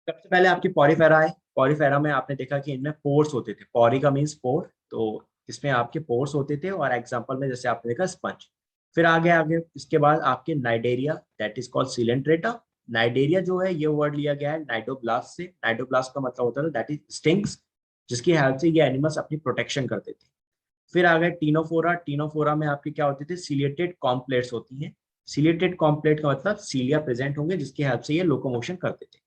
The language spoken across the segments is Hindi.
सबसे पहले आपकी पॉरीफेरा है। पॉरीफेरा में आपने देखा कि इनमें पोर्स होते थे, पॉरी का मीन्स पोर, तो इसमें आपके पोर्स होते थे, और एग्जांपल में जैसे आपने देखा स्पंज। फिर आगे आगे इसके बाद आपके Cnidaria, that is called Coelenterata. Cnidaria जो है ये वर्ड लिया गया है नाइडोब्लास्ट से। नाइडोब्लास्ट का मतलब होता है दैट इज स्टिंग्स, जिसकी हेल्प से ये एनिमल्स अपनी प्रोटेक्शन करते थे। फिर आ गए टीनोफोरा। टीनोफोरा में आपके क्या होते थे, सिलिएटेड कॉम्प्लेट्स होती हैं। सिलिएटेड कॉम्प्लेट का मतलब सीलिया प्रेजेंट होंगे, जिसकी हेल्प से ये लोकोमोशन करते थे।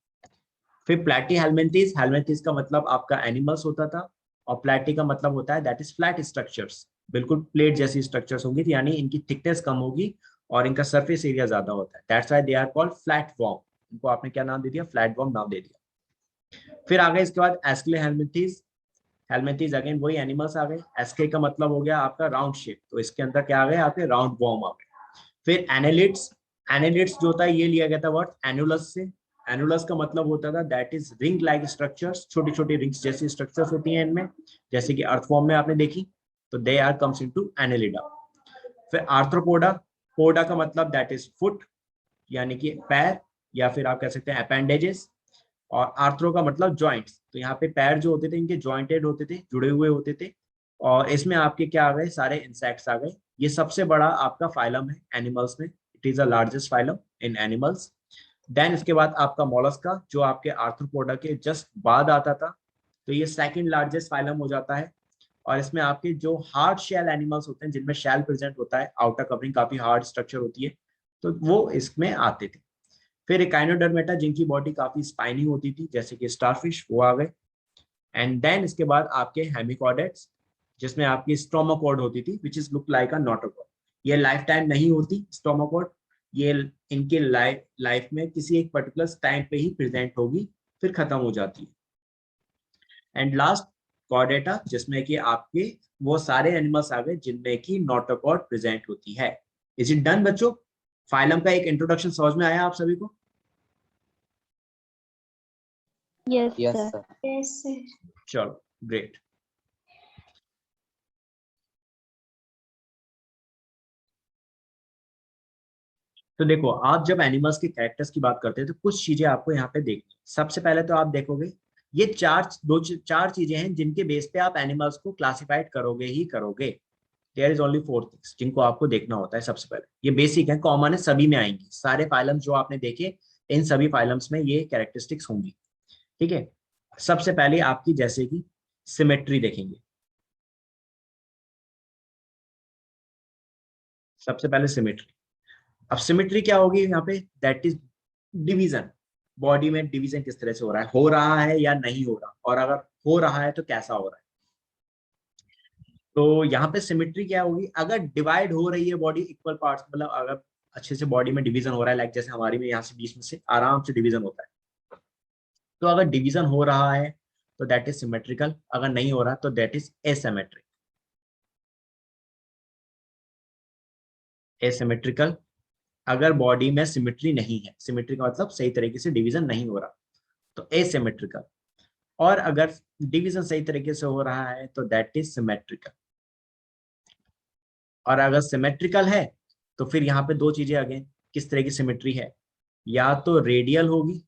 फिर प्लेटी हेलमिंथीज। हेलमिंथीज का मतलब आपका एनिमल्स होता था, और प्लेटी का मतलब होता है दैट इज फ्लैट स्ट्रक्चर्स, बिल्कुल प्लेट जैसी स्ट्रक्चर्स होंगी, यानी इनकी थिकनेस कम होगी और इनका सरफेस एरिया ज्यादा होता है। That's why they are called flat worm. इनको आपने क्या नाम दे दिया, फ्लैट वॉर्म नाम दे दिया। फिर आ गए इसके बाद एस्क्ले हेलमिंथीज। हेलमिंथीज अगेन वही एनिमल्स आ गए। एस्के का मतलब हो गया आपका राउंड शेप, तो इसके अंदर क्या आ गए आपके, राउंड वॉर्म आ गए। फिर एनेलिड्स। एनेलिड्स जो होता है ये लिया गया था वर्ड एनुलस से। एनुलस का मतलब होता था that is ring like structures, छोटी छोटी रिंग्स जैसी स्ट्रक्चर्स होती हैं इनमें, जैसे कि अर्थवॉर्म में आपने देखी, तो they are comes into Annelida. फिर आर्थ्रोपोडा। पोडा का मतलब दैट इज फुट, यानी कि पैर, या फिर आप कह सकते हैं अपेंडेजेस। और आर्थ्रो का मतलब जॉइंट्स, तो यहाँ पे पैर जो होते थे इनके जॉइंटेड होते थे, जुड़े हुए होते थे। और इसमें आपके क्या आ गए, सारे इंसेक्ट्स आ गए। ये सबसे बड़ा आपका फाइलम है एनिमल्स में, it is the largest phylum in animals. Then इसके बाद आपका मोलस्का, जो आपके आर्थ्रोपोडा के जस्ट बाद आता था, तो ये सेकंड लार्जेस्ट फाइलम हो जाता है। और इसमें आपके जो हार्ड शेल एनिमल्स होते हैं, जिनमें शेल प्रेजेंट होता है, आउटर कवरिंग काफी हार्ड स्ट्रक्चर होती है, तो वो इसमें आते थे। फिर एकाइनोडर्मेटा, जिनकी बॉडी काफी स्पाइनी होती थी, जैसे कि स्टारफिश, वो आ गए। एंड देन इसके बाद आपके हेमिकॉर्डेट्स, जिसमें आपकी स्टोमाकोड होती थी, which is look like a notochord. ये लाइफ टाइम नहीं होती स्टोमाकोड, ये इनके लाइफ में किसी एक पर्टिकुलर टाइम पे ही प्रेजेंट होगी, फिर खत्म हो जाती है। एंड लास्ट कॉर्डेटा, जिसमें कि आपके वो सारे एनिमल्स आ गए जिनमें की नोटोकॉड प्रेजेंट होती है। इज इट डन बच्चों? फाइलम का एक इंट्रोडक्शन समझ में आया आप सभी को? Yes yes sir. Sir. Yes sir. चलो ग्रेट। तो देखो, आप जब एनिमल्स के कैरेक्टर्स की बात करते हैं तो कुछ चीजें आपको यहाँ पे देखनी। सबसे पहले तो आप देखोगे ये चार चीजें हैं जिनके बेस पे आप एनिमल्स को क्लासिफाइड करोगे ही करोगे। देयर इज ओनली 4 थिंग्स जिनको आपको देखना होता है। सबसे पहले ये बेसिक है, कॉमन है, सभी में आएंगी, सारे फाइलम्स जो आपने देखे इन सभी फाइलम्स में ये कैरेक्टरिस्टिक्स होंगी। ठीक है, सबसे पहले आपकी जैसे कि सिमेट्री देखेंगे। सबसे पहले सिमेट्री। अब सिमेट्री क्या होगी यहाँ पे, दैट इज डिवीजन। बॉडी में डिवीजन किस तरह से हो रहा है या नहीं हो रहा, और अगर हो रहा है तो कैसा हो रहा है। तो यहाँ पे सिमेट्री क्या होगी, अगर डिवाइड हो रही है बॉडी इक्वल पार्ट्स, मतलब अगर अच्छे से बॉडी में डिवीजन हो रहा है, लाइक जैसे हमारी में यहाँ से बीच में से आराम से डिवीजन होता है, तो अगर डिवीजन हो रहा है तो दैट इज सिमेट्रिकल, अगर नहीं हो रहा तो दैट इज एसिमेट्रिक। एसिमेट्रिकल, अगर बॉडी में सिमेट्री नहीं है, सिमेट्री का मतलब सही तरीके से डिवीजन नहीं हो रहा, तो एसिमेट्रिकल। और अगर डिवीजन सही तरीके से हो रहा है तो दैट इज सिमेट्रिकल। और अगर सिमेट्रिकल है तो फिर यहाँ पे दो चीजें अगेन, किस तरह की सिमेट्री है, या तो रेडियल होगी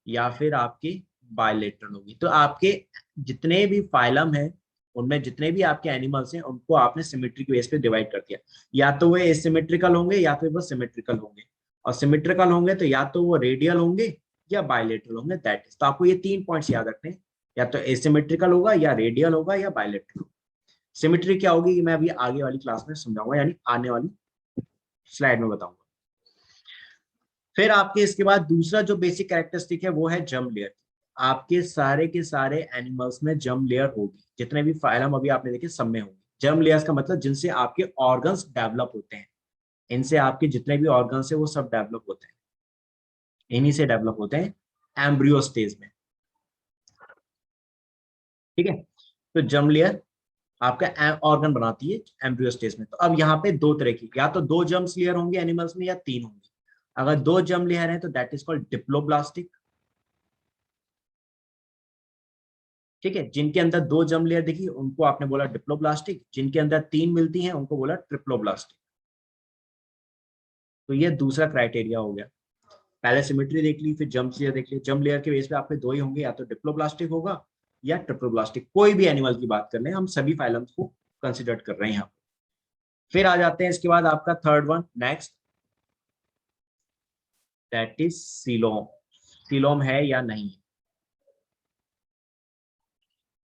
या फिर आपकी बायलेटरल होगी। तो आपके जितने भी फाइलम हैं उनमें जितने भी आपके एनिमल्स हैं उनको आपने सिमेट्री के बेस पे डिवाइड कर दिया, या तो वो एसिमेट्रिकल होंगे या फिर वो सिमेट्रिकल होंगे। और सिमेट्रिकल होंगे तो या तो वो रेडियल होंगे या बायलेटरल होंगे, दैट इज। तो आपको ये 3 पॉइंट्स याद रखने हैं, या तो एसिमेट्रिकल होगा या रेडियल होगा या बायलेटरल होगा। सिमेट्री क्या होगी मैं अभी आगे वाली क्लास में समझाऊंगा, यानी आने वाली स्लाइड में बताऊंगा। फिर आपके इसके बाद दूसरा जो बेसिक कैरेक्टरिस्टिक है वो है जर्म लेयर। आपके सारे के सारे एनिमल्स में जर्म लेयर होगी, जितने भी फाइलम अभी आपने देखे सब में होगी। जर्म लेयर्स का मतलब जिनसे आपके ऑर्गन्स डेवलप होते हैं, इनसे आपके जितने भी ऑर्गन्स है वो सब डेवलप होते हैं, इन्हीं से डेवलप होते हैं एम्ब्रियो स्टेज में। ठीक है, तो जर्म लेयर आपका ऑर्गन बनाती है एम्ब्रियो स्टेज में। तो अब यहाँ पे दो तरह की, या तो दो जर्म लेयर होंगे एनिमल्स में या 3 होंगे। अगर दो जर्म लेयर है तो दैट इज कॉल्ड डिप्लोब्लास्टिक। ठीक है, जिनके अंदर दो जर्म लेयर देखी उनको आपने बोला डिप्लोब्लास्टिक, जिनके अंदर 3 मिलती हैं उनको बोला ट्रिप्लोब्लास्टिक। तो ये दूसरा क्राइटेरिया हो गया। पहले सिमेट्री देख ली, फिर जम्प लेयर देख ली। जम्प लेयर के बेस पे आपके दो ही होंगे, या तो डिप्लोब्लास्टिक होगा या ट्रिप्लोब्लास्टिक। कोई भी एनिमल की बात कर लें, हम सभी फाइलम्स को कंसिडर कर रहे हैं यहाँ पे। फिर आ जाते हैं इसके बाद आपका third one next, that is coelom. Coelom है या नहीं?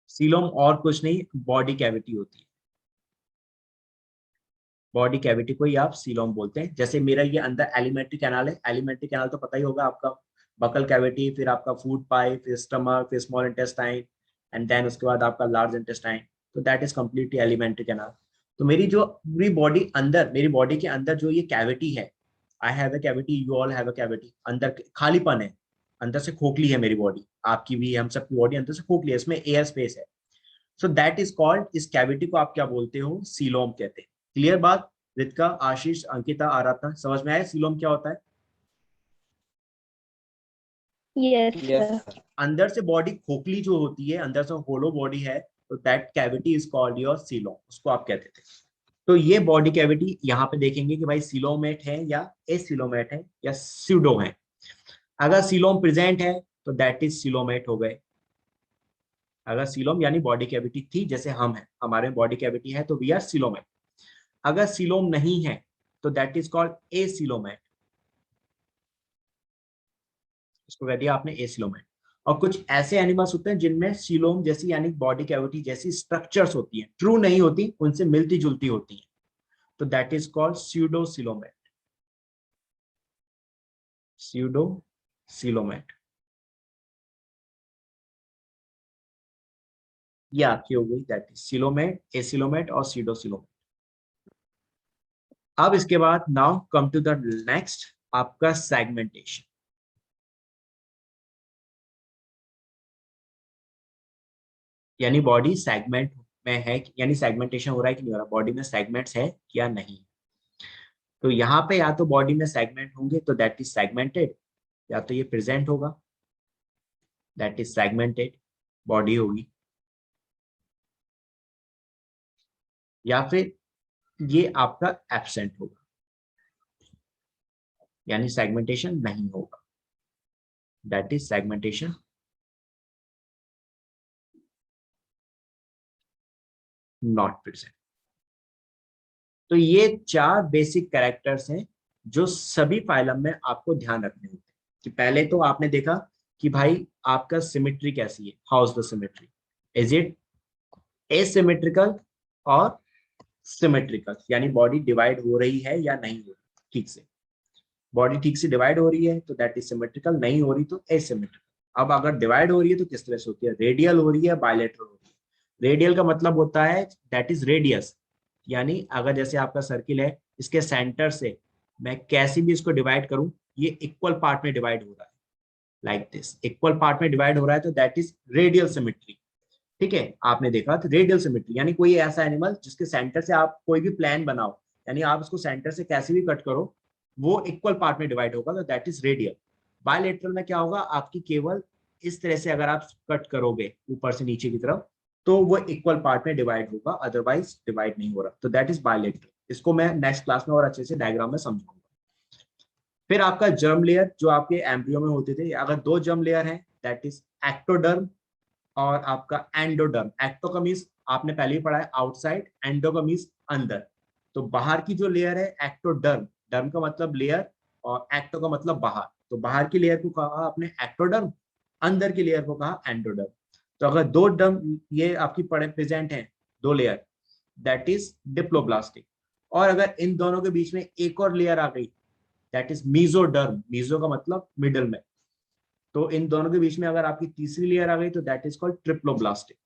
सीलोम और कुछ नहीं, बॉडी कैविटी होती है। बॉडी कैविटी को ही आप सीलोम बोलते हैं। जैसे मेरा ये अंदर एलिमेंट्री कैनाल है, एलिमेंट्री कैनाल तो पता ही होगा आपका, बकल कैविटी, फिर आपका फूड पाइप, फिर स्टमक, फिर स्मॉल इंटेस्टाइन, एंड देन उसके बाद आपका लार्ज इंटेस्टाइन। तो that is completely alimentary canal. तो मेरी जो पूरी बॉडी अंदर, मेरी बॉडी के अंदर जो ये कैविटी है, I have a cavity, you all have a cavity, अंदर खालीपन है, अंदर से खोखली है मेरी बॉडी, आपकी भी, हम सबकी बॉडी अंदर से खोखली है, इसमें एयर स्पेस है। सो दैट इज कॉल्ड, इस कैविटी को आप क्या बोलते हो? सीलोम कहते हैं। क्लियर बात? रितिका, आशीष, अंकिता, आ रहा था, समझ में आया सीलोम क्या होता है? Yes yes sir. सर। अंदर से बॉडी खोखली जो होती है, अंदर से होलो बॉडी है, तो that cavity is called your coelom, उसको आप कहते थे। तो ये बॉडी कैविटी यहाँ पे देखेंगे कि भाई सीलोमेट है या एसिलोमेट है या स्यूडो है। अगर सीलोम प्रेजेंट है तो दैट इज सीलोमेट हो गए। अगर सीलोम यानी बॉडी कैविटी थी, जैसे हम हैं, हमारे बॉडी कैविटी है, तो वी आर सीलोमेट। अगर सीलोम नहीं है तो दैट इज कॉल्ड एसिलोमेट, इसको कह दिया आपने एसिलोमेट। और कुछ ऐसे एनिमल्स होते हैं जिनमें सीलोम जैसी यानी बॉडी कैविटी जैसी स्ट्रक्चर्स होती हैं, ट्रू नहीं होती, उनसे मिलती जुलती होती हैं, तो that is called pseudo coelomate. Pseudo coelomate, ये आपकी हो गई, दैट इज सीलोमेट, एसिलोमेट और स्यूडो सीलोमेट। अब इसके बाद now come to the next, आपका सेगमेंटेशन। यानी बॉडी सेगमेंट में है, यानी सेगमेंटेशन हो रहा है कि नहीं हो रहा, बॉडी में सेगमेंट्स है या नहीं। तो यहाँ पे या तो बॉडी में सेगमेंट होंगे तो दैट इज सेगमेंटेड, या तो ये प्रेजेंट होगा, दैट इज सेगमेंटेड बॉडी होगी, या फिर ये आपका एब्सेंट होगा, यानी सेगमेंटेशन नहीं होगा, that is segmentation not present. तो ये चार बेसिक कैरेक्टर्स हैं जो सभी फाइलम में आपको ध्यान रखने होते हैं। कि पहले तो आपने देखा कि भाई आपका सिमेट्री कैसी है, how is the symmetry, is it asymmetrical और सिमेट्रिकल, यानी बॉडी डिवाइड हो रही है या नहीं हो रही ठीक से। बॉडी ठीक से डिवाइड हो रही है तो दैट इज सिमेट्रिकल, नहीं हो रही तो एसिमेट्रिकल। अब अगर डिवाइड हो रही है तो किस तरह से होती है, रेडियल हो रही है, बायलैटरल हो रही है। रेडियल का मतलब होता है दैट इज रेडियस, यानी अगर जैसे आपका सर्किल है, इसके सेंटर से मैं कैसे भी इसको डिवाइड करूं, ये इक्वल पार्ट में डिवाइड हो रहा है, लाइक दिस, इक्वल पार्ट में डिवाइड हो रहा है, तो दैट इज रेडियल सिमेट्री। ठीक है, आपने देखा तो रेडियल सिमेट्री यानी कोई ऐसा एनिमल जिसके सेंटर से आप कोई भी प्लान बनाओ, यानी आप उसको सेंटर से कैसे भी कट करो, वो इक्वल पार्ट में डिवाइड होगा, तो दैट इज रेडियल। बायलेटरल में क्या होगा, आपकी केवल इस तरह से अगर आप कट करोगे ऊपर से नीचे की तरफ, तो वो इक्वल पार्ट में डिवाइड होगा, अदरवाइज डिवाइड नहीं हो रहा, तो दैट इज बायलेटरल। इसको मैं नेक्स्ट क्लास में और अच्छे से डायग्राम में समझाऊंगा। फिर आपका जर्म लेयर जो आपके एम्ब्रियो में होते थे, अगर दो जर्म लेयर हैं, दैट इज एक्टोडर्म और आपका एंडोडर्म। एक्टो का मीन्स आपने पहले ही पढ़ा है आउटसाइड, एंडो का मीन्स अंदर। तो बाहर की जो लेयर है एक्टोडर्म, डर्म का मतलब लेयर और एक्टो का मतलब बाहर, तो बाहर की लेयर को कहा आपने एक्टोडर्म, अंदर की लेयर को कहा एंडोडर्म। तो अगर दो डर्म ये आपकी पड़े प्रेजेंट है, दो लेयर, दैट इज डिप्लोब्लास्टिक। और अगर इन दोनों के बीच में एक और लेयर आ गई, दैट इज मीजोडर्म, मीजो का मतलब मिडल में। तो इन दोनों के बीच में अगर आपकी तीसरी लेयर आ गई तो दैट इज कॉल्ड ट्रिप्लोब्लास्टिक।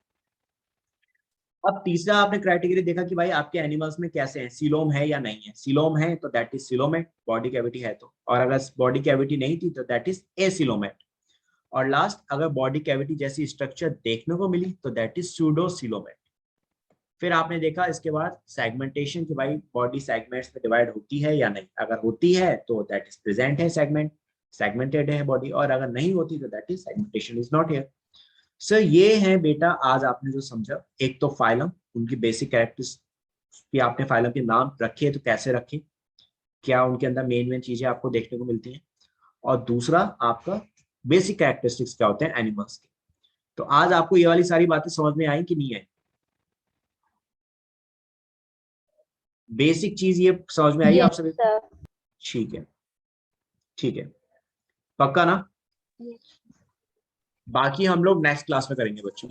अब तीसरा आपने क्राइटेरिया देखा कि भाई आपके एनिमल्स में कैसे हैं, सीलोम है या नहीं है। सीलोम है तो that is coelomate, body cavity है तो, और अगर बॉडी कैविटी नहीं थी तो दैट इज एसिलोमेट। और लास्ट, अगर बॉडी कैविटी जैसी स्ट्रक्चर देखने को मिली तो दैट इज सूडो सीलोमेट। फिर आपने देखा इसके बाद सेगमेंटेशन, कि भाई बॉडी सेगमेंट्स में डिवाइड होती है या नहीं, अगर होती है तो दैट इज प्रेजेंट है सेगमेंट, सेगमेंटेड है बॉडी, और अगर नहीं होती तो that is segmentation is not here. Sir ये है बेटा आज आपने जो समझा, एक तो फाइलम, उनकी बेसिक कैरेक्टर्स कि आपने फाइलम के नाम रखे तो कैसे रखे, क्या उनके अंदर मेन मेन चीजें आपको देखने को मिलती हैं, और दूसरा आपका बेसिक कैरेक्टरिस्टिक्स क्या होते हैं एनिमल्स के। तो आज आपको ये वाली सारी बातें समझ में आई कि नहीं आई? बेसिक चीज ये समझ में आई आप यस सभी? सर। ठीक है, ठीक है, पक्का ना? बाकी हम लोग नेक्स्ट क्लास में करेंगे बच्चों।